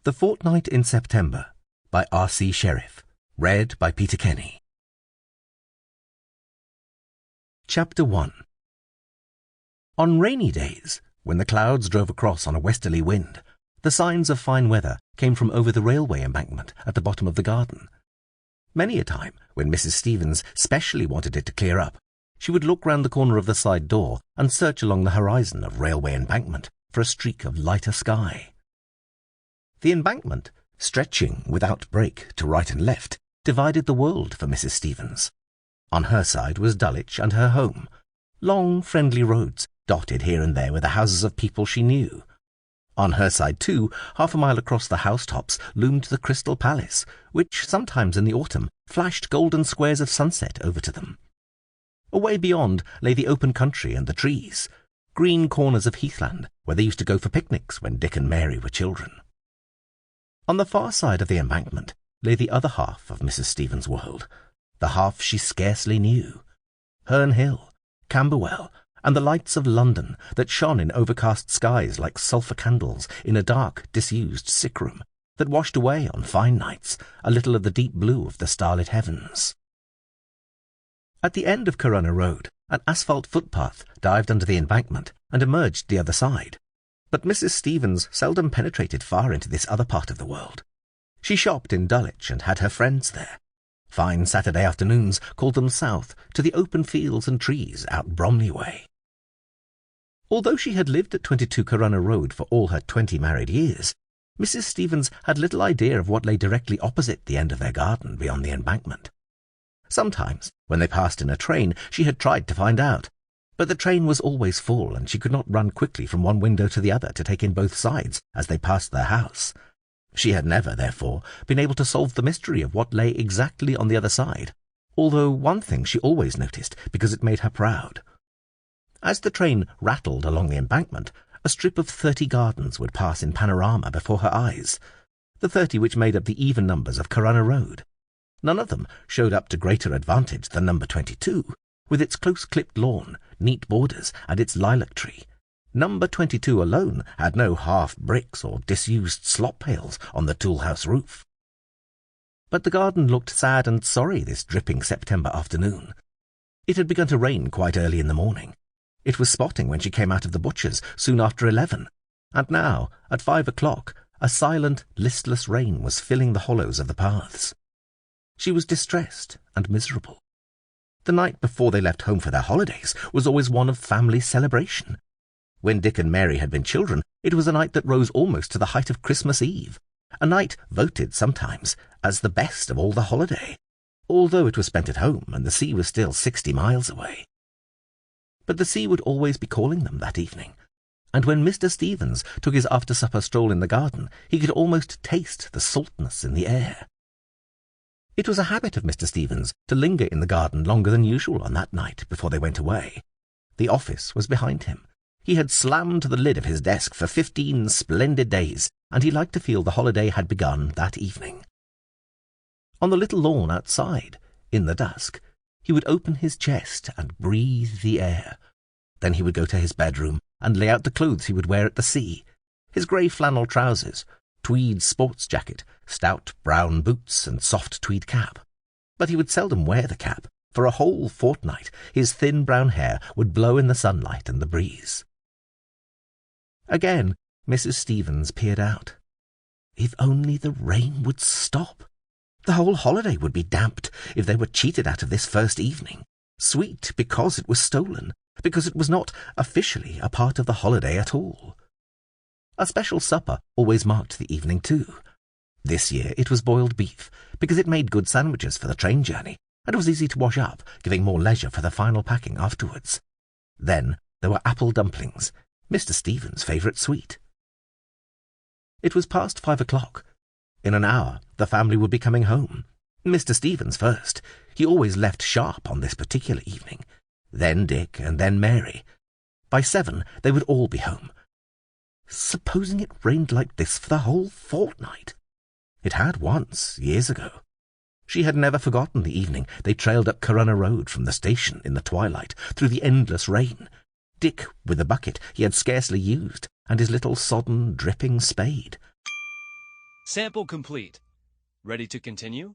The Fortnight in September by R.C. Sherriff. Read by Peter Kenny. Chapter 1. On rainy days, when the clouds drove across on a westerly wind, the signs of fine weather came from over the railway embankment at the bottom of the garden. Many a time, when Mrs. Stevens specially wanted it to clear up, she would look round the corner of the side door and search along the horizon of railway embankment for a streak of lighter sky. The embankment, stretching without break to right and left, divided the world for Mrs. Stevens. On her side was Dulwich and her home, long friendly roads dotted here and there with the houses of people she knew. On her side, too, half a mile across the housetops loomed the Crystal Palace, which sometimes in the autumn flashed golden squares of sunset over to them. Away beyond lay the open country and the trees, green corners of heathland where they used to go for picnics when Dick and Mary were children. On the far side of the embankment lay the other half of Mrs. Stevens' world, the half she scarcely knew. Herne Hill, Camberwell, and the lights of London that shone in overcast skies like sulphur candles in a dark, disused sick-room that washed away on fine nights a little of the deep blue of the starlit heavens. At the end of Corunna Road, an asphalt footpath dived under the embankment and emerged the other side. But Mrs. Stevens seldom penetrated far into this other part of the world. She shopped in Dulwich and had her friends there. Fine Saturday afternoons called them south to the open fields and trees out Bromley way. Although she had lived at 22 Corunna Road for all her 20 married years, Mrs. Stevens had little idea of what lay directly opposite the end of their garden beyond the embankment. Sometimes, when they passed in a train, she had tried to find out, but the train was always full, and she could not run quickly from one window to the other to take in both sides as they passed their house. She had never, therefore, been able to solve the mystery of what lay exactly on the other side, although one thing she always noticed because it made her proud. As the train rattled along the embankment, a strip of 30 gardens would pass in panorama before her eyes, the 30 which made up the even numbers of Corunna Road. None of them showed up to greater advantage than number 22, with its close-clipped lawn, neat borders, and its lilac tree. Number 22 alone had no half-bricks or disused slop-pails on the tool-house roof. But the garden looked sad and sorry this dripping September afternoon. It had begun to rain quite early in the morning. It was spotting when she came out of the butcher's soon after 11, and now, at 5 o'clock, a silent, listless rain was filling the hollows of the paths. She was distressed and miserable. The night before they left home for their holidays was always one of family celebration. When Dick and Mary had been children, it was a night that rose almost to the height of Christmas Eve, a night voted sometimes as the best of all the holiday, although it was spent at home and the sea was still 60 miles away. But the sea would always be calling them that evening, and when Mr. Stevens took his after-supper stroll in the garden, he could almost taste the saltness in the air. It was a habit of Mr. Stevens to linger in the garden longer than usual on that night before they went away. The office was behind him. He had slammed the lid of his desk for 15 splendid days, and he liked to feel the holiday had begun that evening. On the little lawn outside, in the dusk, he would open his chest and breathe the air. Then he would go to his bedroom and lay out the clothes he would wear at the sea, his grey flannel trousers, tweed sports jacket, stout brown boots and soft tweed cap. But he would seldom wear the cap. For a whole fortnight his thin brown hair would blow in the sunlight and the breeze. Again Mrs. Stevens peered out. If only the rain would stop. The whole holiday would be damped if they were cheated out of this first evening, sweet because it was stolen, because it was not officially a part of the holiday at all. A special supper always marked the evening too. This year it was boiled beef, because it made good sandwiches for the train journey, and was easy to wash up, giving more leisure for the final packing afterwards. Then there were apple dumplings, Mr. Stevens' favourite sweet. It was past 5 o'clock. In an hour the family would be coming home. Mr. Stevens first. He always left sharp on this particular evening. Then Dick, and then Mary. By 7 they would all be home. Supposing it rained like this for the whole fortnight? It had once, years ago. She had never forgotten the evening they trailed up Corunna Road from the station in the twilight, through the endless rain, Dick with the bucket he had scarcely used, and his little sodden, dripping spade. Sample complete. Ready to continue?